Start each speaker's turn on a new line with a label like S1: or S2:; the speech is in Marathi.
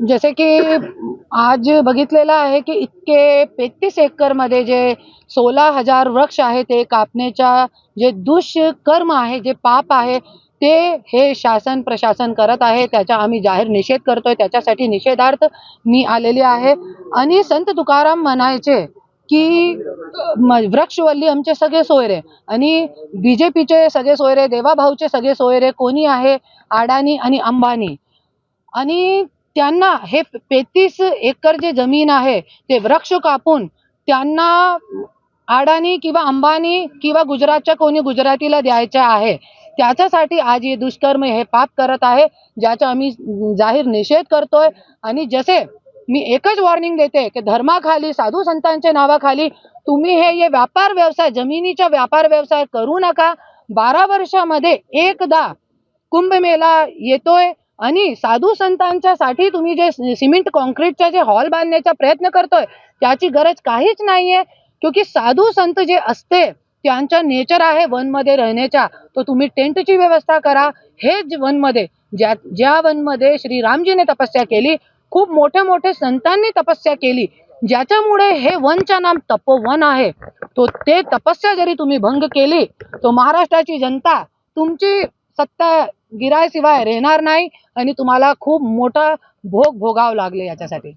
S1: जसे की आज बघितलेलं आहे की इतके 33 एकरमध्ये जे 16,000 वृक्ष आहे ते कापण्याच्या जे दुष्कर्म आहे, जे पाप आहे, ते हे शासन प्रशासन करत आहे. त्याचा आम्ही जाहीर निषेध करतोय. त्याच्यासाठी निषेधार्थ मी आलेली आहे. आणि संत तुकाराम म्हणायचे की वृक्षवल्ली आमचे सगळे सोयरे आणि बीजेपीचे सगळे सोयरे, देवाभाऊचे सगळे सोयरे कोणी आहे? अडाणी आणि अंबानी. आणि त्यांना हे 33 एकर जे जमीन आहे ते वृक्ष कापून त्यांना अडाणी किंवा अंबानी किंवा गुजरातच्या कोणी गुजरातीला द्यायचे आहे. त्याच्यासाठी आज हे दुष्कर्म हे पाप करत आहे, ज्याचा आम्ही जाहीर निषेध करतोय. आणि जसे मी एकच वॉर्निंग देते की धर्माखाली साधू संतांच्या नावाखाली तुम्ही हे व्यापार व्यवसाय जमिनीचा व्यापार व्यवसाय करू नका. 12 वर्षामध्ये एकदा कुंभमेळा येतोय आणि साधू संतांच्या साठी तुम्ही जे सिमेंट कॉन्क्रीटचा जे हॉल बांधण्याचा प्रयत्न करतोय त्याची गरज काहीच नाहीये. क्योंकि साधू संत जे असते त्यांचा नेचर आहे वनमध्ये राहण्याचा, तो तुम्ही टेंटची व्यवस्था करा. हेच वनमध्ये ज्या वनमध्ये श्रीरामजीने तपस्या केली, खूप मोठे मोठे संतांनी तपस्या केली, ज्याच्यामुळे हे वनचा नाम तपोवन आहे. तो ते तपस्या जरी तुम्ही भंग केली तो महाराष्ट्राची जनता तुमची सत्ता गिरायशिवाय राहणार नाही आणि तुम्हाला खूप मोठा भोग भोगावं लागले याच्यासाठी.